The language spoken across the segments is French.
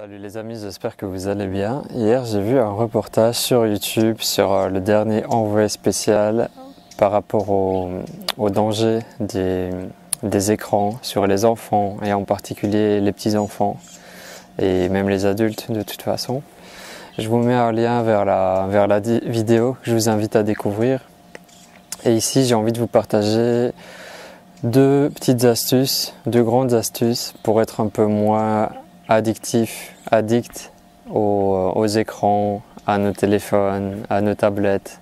Salut les amis, j'espère que vous allez bien. Hier j'ai vu un reportage sur YouTube sur le dernier envoyé spécial par rapport au danger des écrans sur les enfants et en particulier les petits-enfants et même les adultes de toute façon. Je vous mets un lien vers la vidéo que je vous invite à découvrir. Et ici j'ai envie de vous partager deux petites astuces, deux grandes astuces pour être un peu moins addict aux écrans, à nos téléphones, à nos tablettes,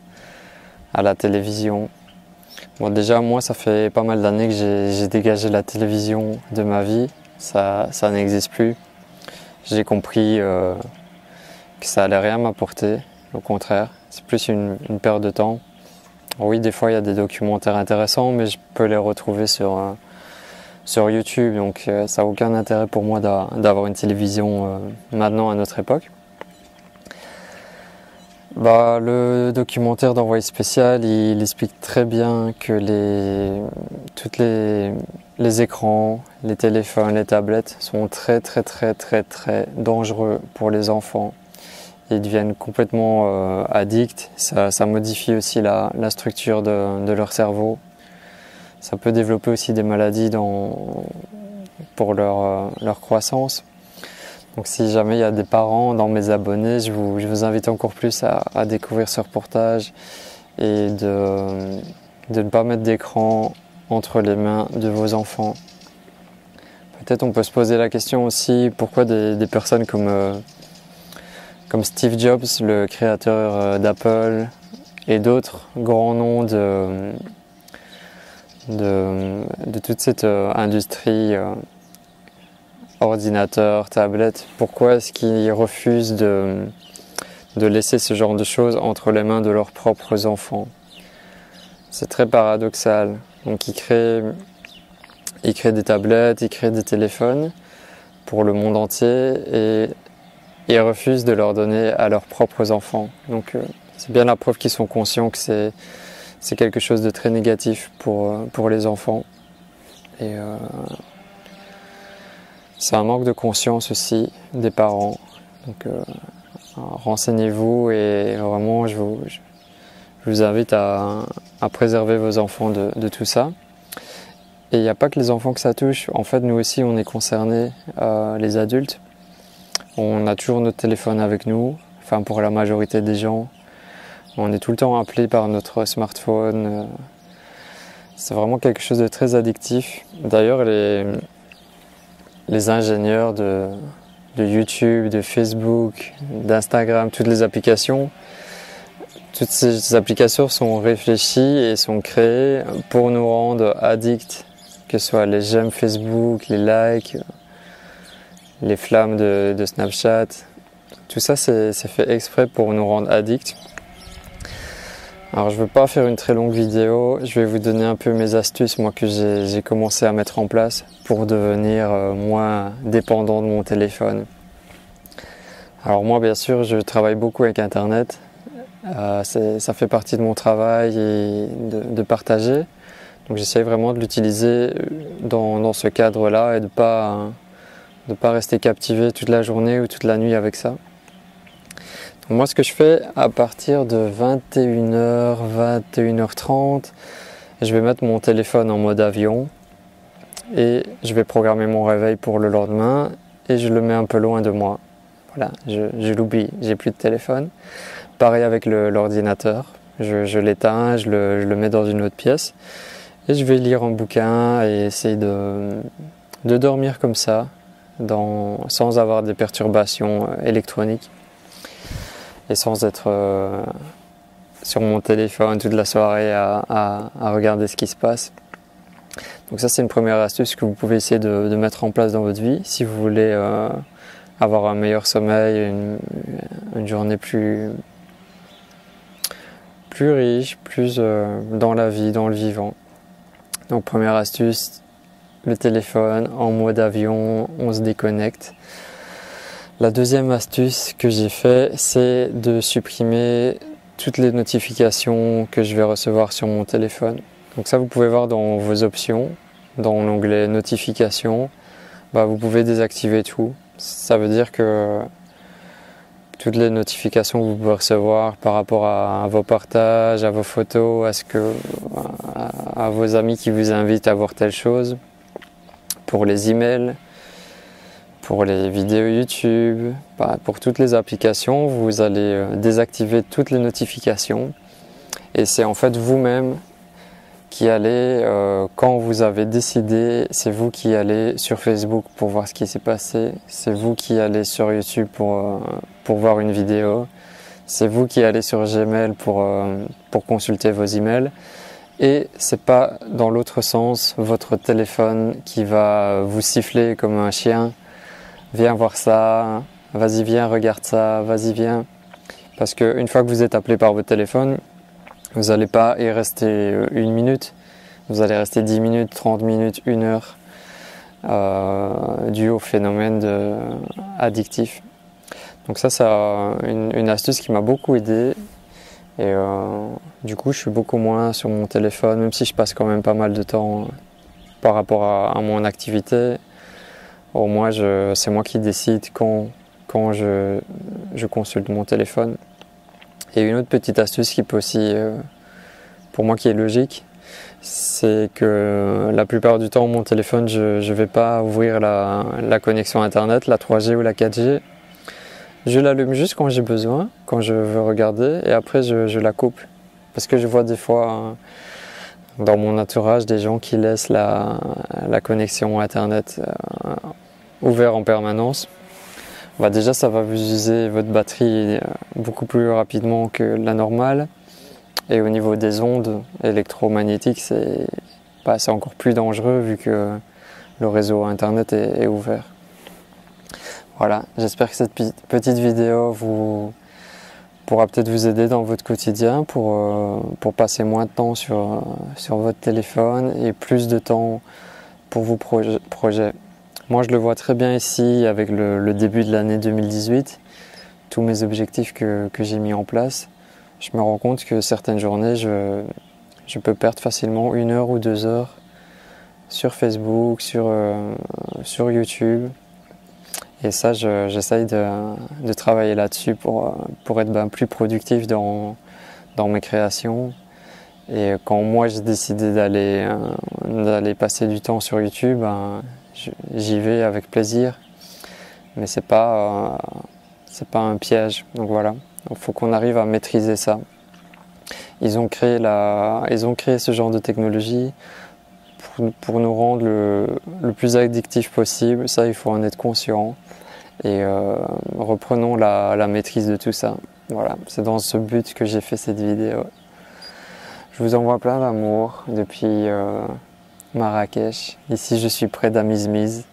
à la télévision. Bon, déjà moi ça fait pas mal d'années que j'ai dégagé la télévision de ma vie, ça n'existe plus. J'ai compris que ça allait rien m'apporter, au contraire, c'est plus une perte de temps. Oui, des fois il y a des documentaires intéressants, mais je peux les retrouver sur YouTube, donc ça n'a aucun intérêt pour moi d'avoir une télévision maintenant à notre époque. Le documentaire d'Envoyé spécial, il explique très bien que tous les écrans, les téléphones, les tablettes sont très dangereux pour les enfants. Ils deviennent complètement addicts, ça modifie aussi la structure de leur cerveau. Ça peut développer aussi des maladies pour leur croissance. Donc si jamais il y a des parents dans mes abonnés, je vous invite encore plus à découvrir ce reportage et de ne pas mettre d'écran entre les mains de vos enfants. Peut-être on peut se poser la question aussi, pourquoi des personnes comme Steve Jobs, le créateur d'Apple, et d'autres grands noms de toute cette industrie ordinateur, tablette, pourquoi est-ce qu'ils refusent de laisser ce genre de choses entre les mains de leurs propres enfants? C'est très paradoxal. Donc ils créent des tablettes, ils créent des téléphones pour le monde entier et ils refusent de leur donner à leurs propres enfants. Donc c'est bien la preuve qu'ils sont conscients que c'est quelque chose de très négatif pour les enfants. Et c'est un manque de conscience aussi des parents. Donc renseignez-vous et vraiment je vous invite à préserver vos enfants de tout ça. Et il n'y a pas que les enfants que ça touche. En fait, nous aussi, on est concernés, les adultes. On a toujours notre téléphone avec nous, enfin pour la majorité des gens. On est tout le temps appelé par notre smartphone. C'est vraiment quelque chose de très addictif. D'ailleurs, les ingénieurs de YouTube, de Facebook, d'Instagram, toutes les applications, toutes ces applications sont réfléchies et sont créées pour nous rendre addicts, que ce soit les j'aime Facebook, les likes, les flammes de Snapchat. Tout ça, c'est fait exprès pour nous rendre addicts. Alors je ne veux pas faire une très longue vidéo, je vais vous donner un peu mes astuces moi que j'ai commencé à mettre en place pour devenir moins dépendant de mon téléphone. Alors moi bien sûr je travaille beaucoup avec internet, ça fait partie de mon travail et de partager. Donc j'essaye vraiment de l'utiliser dans ce cadre-là et de pas rester captivé toute la journée ou toute la nuit avec ça. Moi, ce que je fais à partir de 21h, 21h30, je vais mettre mon téléphone en mode avion et je vais programmer mon réveil pour le lendemain et je le mets un peu loin de moi. Voilà, je l'oublie, j'ai plus de téléphone. Pareil avec l'ordinateur, je l'éteins, je le mets dans une autre pièce et je vais lire un bouquin et essayer de dormir comme ça, sans avoir des perturbations électroniques. Et sans être sur mon téléphone toute la soirée à regarder ce qui se passe. Donc ça c'est une première astuce que vous pouvez essayer de mettre en place dans votre vie si vous voulez avoir un meilleur sommeil, une journée plus riche, plus dans la vie, dans le vivant. Donc première astuce, le téléphone en mode avion, on se déconnecte. La deuxième astuce que j'ai fait, c'est de supprimer toutes les notifications que je vais recevoir sur mon téléphone. Donc ça, vous pouvez voir dans vos options, dans l'onglet notifications, vous pouvez désactiver tout. Ça veut dire que toutes les notifications que vous pouvez recevoir par rapport à vos partages, à vos photos, à vos amis qui vous invitent à voir telle chose, pour les emails, pour les vidéos YouTube, pour toutes les applications, vous allez désactiver toutes les notifications. Et c'est en fait vous-même qui allez, quand vous avez décidé, c'est vous qui allez sur Facebook pour voir ce qui s'est passé, c'est vous qui allez sur YouTube pour voir une vidéo, c'est vous qui allez sur Gmail pour consulter vos emails. Et c'est pas dans l'autre sens votre téléphone qui va vous siffler comme un chien. Viens voir ça, vas-y viens, regarde ça, vas-y viens. Parce qu'une fois que vous êtes appelé par votre téléphone, vous n'allez pas y rester 1 minute, vous allez rester 10 minutes, 30 minutes, 1 heure, dû au phénomène addictif. Donc ça, c'est une astuce qui m'a beaucoup aidé. Et du coup, je suis beaucoup moins sur mon téléphone, même si je passe quand même pas mal de temps par rapport à mon activité. Au moins, c'est moi qui décide quand je consulte mon téléphone. Et une autre petite astuce qui peut aussi, pour moi, qui est logique, c'est que la plupart du temps, mon téléphone, je ne vais pas ouvrir la connexion Internet, la 3G ou la 4G. Je l'allume juste quand j'ai besoin, quand je veux regarder, et après je la coupe. Parce que je vois des fois dans mon entourage des gens qui laissent la connexion Internet ouverte en permanence. Déjà, ça va vous user votre batterie beaucoup plus rapidement que la normale. Et au niveau des ondes électromagnétiques, c'est encore plus dangereux vu que le réseau Internet est ouvert. Voilà, j'espère que cette petite vidéo pourra peut-être vous aider dans votre quotidien pour passer moins de temps sur votre téléphone et plus de temps pour vos projets. Moi, je le vois très bien ici avec le début de l'année 2018, tous mes objectifs que j'ai mis en place. Je me rends compte que certaines journées, je peux perdre facilement 1 heure ou 2 heures sur Facebook, sur YouTube. Et ça, j'essaye de travailler là-dessus pour être plus productif dans mes créations. Et quand moi j'ai décidé d'aller passer du temps sur YouTube, j'y vais avec plaisir. Mais c'est pas un piège. Donc voilà, il faut qu'on arrive à maîtriser ça. Ils ont créé ce genre de technologie pour nous rendre le plus addictif possible. Ça, il faut en être conscient. Et reprenons la maîtrise de tout ça. Voilà, c'est dans ce but que j'ai fait cette vidéo. Je vous envoie plein d'amour depuis Marrakech. Ici, je suis près d'Amizmiz,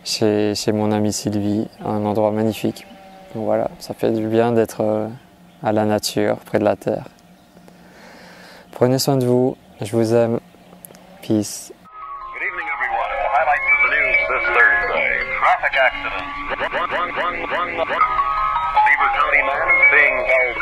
chez mon amie Sylvie, un endroit magnifique. Donc voilà, ça fait du bien d'être à la nature, près de la terre. Prenez soin de vous, je vous aime. Peace. Good evening, everyone. The highlights of the news this Thursday. Traffic accident. A Beaver County man is being held